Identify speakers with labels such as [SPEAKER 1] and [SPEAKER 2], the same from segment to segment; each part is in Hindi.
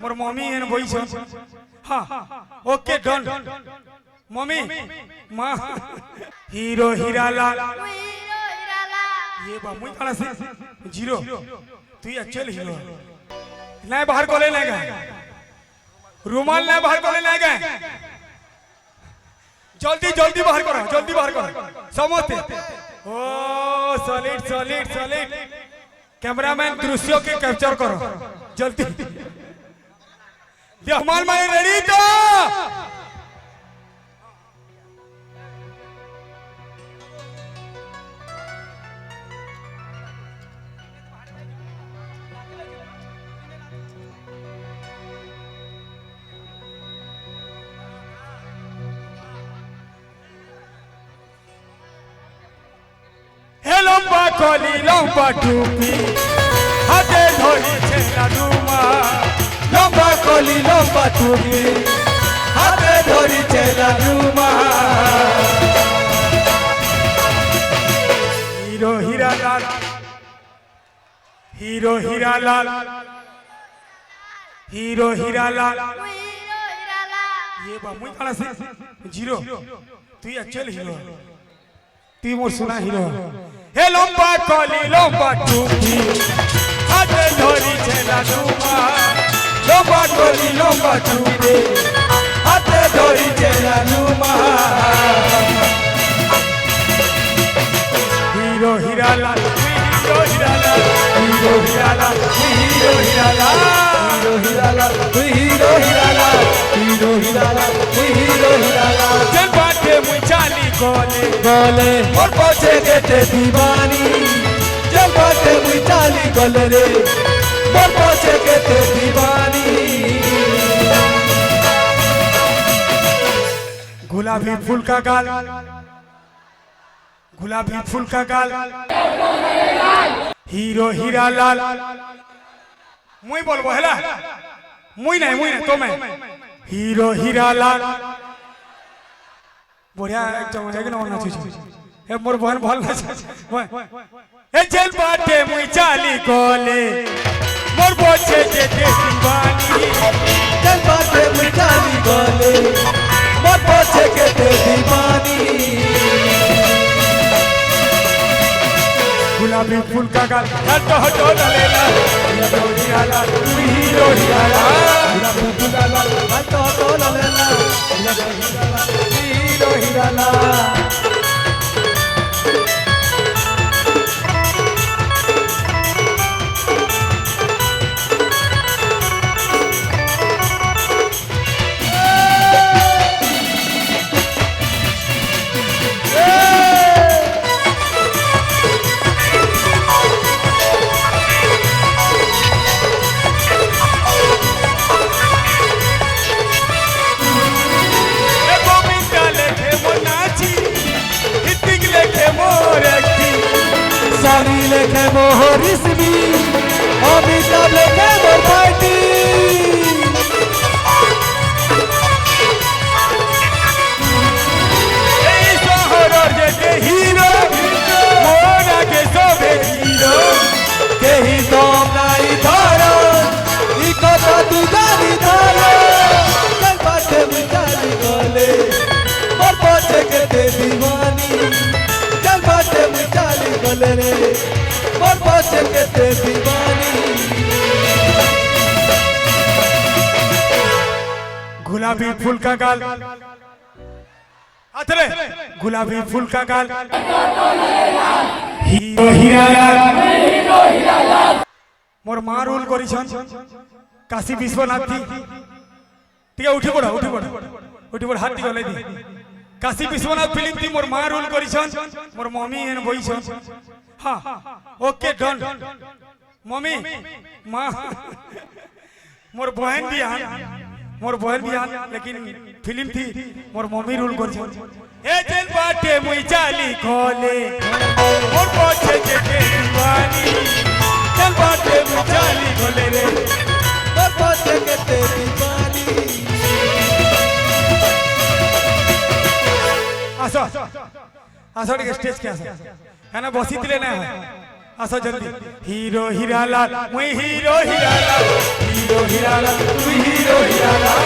[SPEAKER 1] मोर मम्मी एन बोइछ हां ओके डन मम्मी मां हीरो हीरालाल ये बा मुई कणा से जीरो तू एक्चुअल हीरो नहीं बाहर को ले गए रुमाल नहीं बाहर को ले गए जल्दी जल्दी बाहर करो जल्दी बाहर करो समझते ओ सॉलिड सॉलिड सॉलिड कैमरामैन दृश्यों के कैप्चर करो जल्दी जमाल भाई रेडी तो लंबा कोली लंबा टूपी हाथे धरी छेला डुमा लंबा कोली लंबा टूपी हाथे धरी छेला Duma hero Hiralal hero Hiralal hero Hiralal ये बा मुई कणा से जीरो तू एक्चुअल हीरो तू मोर सुना हीरो हे लंबा कोली लंबा टूपी हाथे धरी छेला डुमा लंबा कोली लंबा टूपी हाथे धरी छेला Duma hero Hiralal hero Hiralal hero Hiralal hero Hiralal hero Hiralal hero Hiralal hero Hiralal hero Hiralal चल बाटे मुई चाली गोले गोले और पहुंचे के दीवानी चल बाटे मुई चाली गोले रे और पहुंचे के दीवानी गुलाबी फूल का गाल गुलाबी फूल का गाल हीरो हीरालाल मुई बोलबो हैला मुई नहीं तो मैं हीरो हीरालाल बढ़िया एकदम जगन होना चाहिए ए मोर बहन भल ए चल बाटे मुई चाली कोले मोर बोचे के दीवानी चल बाटे मुई चाली कोले मोर बोचे के दीवानी गुलाबी फूल का गाल हटो हटो लेला हीरो हीरालाल हीरो हीरालाल गुलाबी फूल का गाल हटो हटो लेला हीरो हीरालाल सानी लेखे मोहर इसमी अमिताभ लेखे मोर पार्टी এই শহরের যে হিরো মোর আগে সবে হিরো কেহি দম নাই ধরো ই কথা তুই জানি ধরো চল পাশে মিটালি গলে মোর পছে কে दीवानी चल बाटे मिटाली गले रे मोर पाछे के दीवानी गुलाबी फूल का गाल अतरे गुलाबी फूल का गाल हीरो हीरालाल मोर मां रोल करिछन काशी विश्वनाथ थी ठीक है उठी पड़ हाथ टी गले दी काशी विश्वनाथ फिल्म थी मोर मां रोल करिछन मोर मम्मी एन बोइछन हां ओके डन मम्मी मां मोर बहन भी आन लेकिन फिल्म थी मोर मम्मी रोल करिछन ए चल बाटे मुई चाली खोले मोर पछे के दीवानी चल बाटे मुई चाली खोले रे मोर पछे के दीवानी आसो आसो टिके स्टेज के आसो है ना बसी दिले ना আসো জলদি হিরো হিরালাল মুই হিরো হিরালাল হিরো হিরালাল তুই হিরো হিরালাল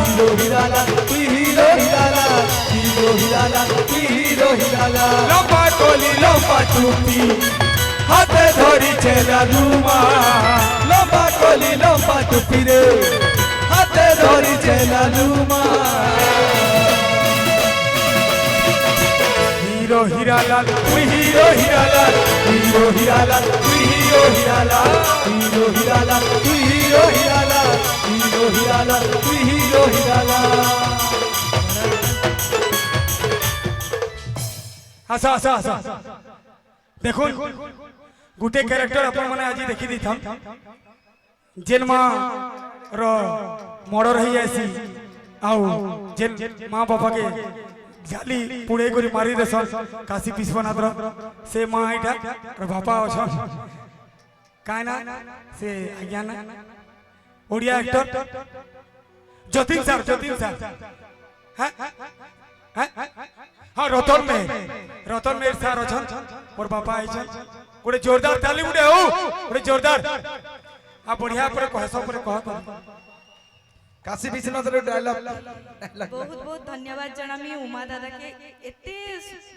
[SPEAKER 2] হিরো হিরালাল তুই হিরো হিরালাল হিরো হিরালাল তুই হিরো হিরালাল
[SPEAKER 1] লম্বা কলি লম্বা টুপি
[SPEAKER 2] হাতে ধরিছে লালুমা লম্বা কলি লম্বা টুপি রে হাতে ধরিছে লালুমা
[SPEAKER 1] হিরো হিরালাল মুই হিরো হিরালাল
[SPEAKER 2] হিরো হিরালাল তুই হিরো হিরালাল হিরো হিরালাল তুই হিরো হিরালাল হিরো হিরালাল তুই হিরো হিরালাল
[SPEAKER 1] আসা আসা আসা দেখুন গোটে ক্যারেক্টার আপন মানে আজি দেখি দিতাম যেন মা র মর্ডর হই আসি আউ যেন মা বাবাকে জালি পুড়ে করে মারি দেছন কাশী বিশ্বনাথ সে মা এটা আর বাপা অছন কায় না সে আজ্ঞা না ওড়িয়া অ্যাক্টর যতীন স্যার হ্যাঁ हाँ रतन मेहर सार अछन मोर बापा आइछन गोटे जोरदार ताली उठे हो गोटे जोरदार आ बढ़िया पर कहस पर कहत
[SPEAKER 2] काशी विश्वनाथ रे डायलॉग
[SPEAKER 3] बहुत बहुत धन्यवाद जनामी उमा दादा के एते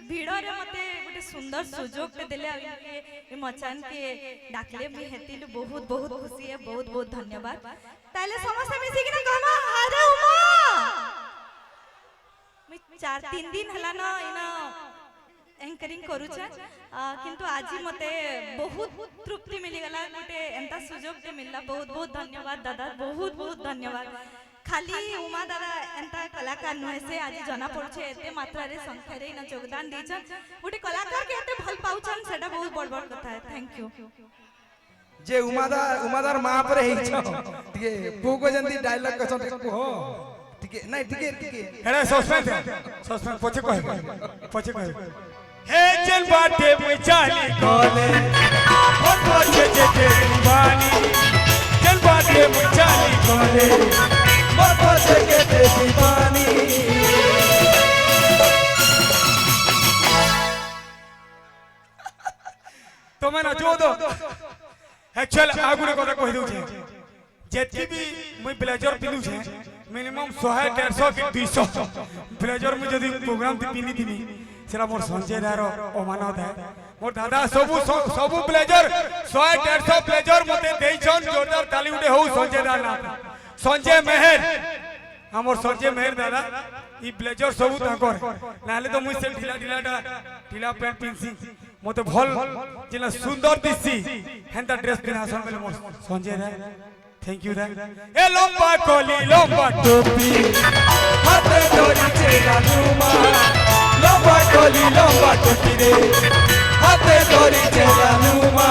[SPEAKER 3] भीड़ रे मते गोटे सुंदर सुजोग ते देले ए मचान के डाकले मी हेतिलु बहुत बहुत खुशी है बहुत बहुत धन्यवाद ताले समस्त मिसी कि ना कहमा अरे उमा मी 4-3 दिन हला न इना एंकरिंग करू छ किंतु आजी मते बहुत तृप्ति मिली गला गोटे एंता सुजोग ते मिलला बहुत बहुत धन्यवाद दादा बहुत बहुत धन्यवाद खाली उमा दादा एंता कलाकार नुहे से आज जना पड़छे एते मात्रा रे संख्या रे ना योगदान देछन गोटे कलाकार के एते भल पाउछन सेटा बहुत बड़ बड़ कथा है थैंक यू
[SPEAKER 2] जे उमादार मां पर हेइ छ ठीक है पु को जंदी डायलॉग कछ को हो ठीक है नहीं ठीक है
[SPEAKER 1] अरे सस्पेंस पछे कह हे चल बाटे मुई चाली कोले ओ पछे जे दीवानी चल बाटे मुई चाली कोले
[SPEAKER 2] ओ पछे के दीवानी
[SPEAKER 1] तो मैं नाचो दो एक्चुअल आगुरे কথা কই দউ छे जेतकी भी मुई ब्लेजर पिलु छे मिनिमम 100 150 के 200 ब्लेजर में जदी प्रोग्राम ती पिनी दिनी सेरा मोर संजय दार अमानत है मोर दादा सबु ब्लेजर 100 150 ब्लेजर मते देई छन जोरदार ताली उठे हो संजय दार ना संजय मेहर हमर संजय मेहर दादा ई ब्लेजर सबु ताकर नाले तो मुई से ढीला पैंट पिनसी मते भल जिना सुंदर दिसी हेंता ड्रेस पिनासन बेले मोर संजय दार थैंक यू दा ए लंबा कोली लंबा
[SPEAKER 2] टोपी हाथे धरी चेला लुमा लंबा कोली लंबा टोपी रे हाथे धरी चेला लुमा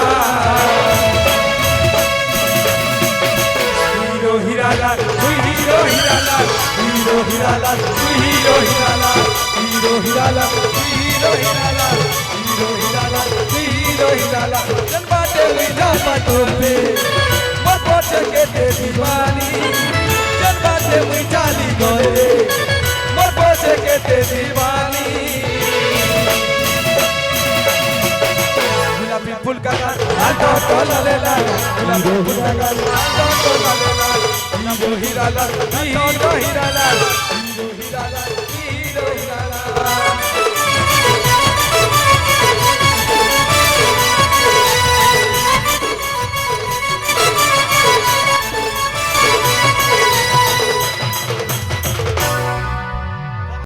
[SPEAKER 1] हीरो हिरालाल
[SPEAKER 2] तुई हीरो हिरालाल हीरो हिरालाल तुई हीरो हिरालाल हीरो हिरालाल तुई हीरो हिरालाल हीरो हिरालाल तुई हीरो हिरालाल लंबा टेली लंबा टोपी मोर पछे के दीवानी चल बाटे मुई चाली गए मोर पछे के दीवानी गुलाबी फूल का आटो टोला लेला गुलाबी फूल का आटो टोला लेला hero Hiralal hero Hiralal hero Hiralal hero Hiralal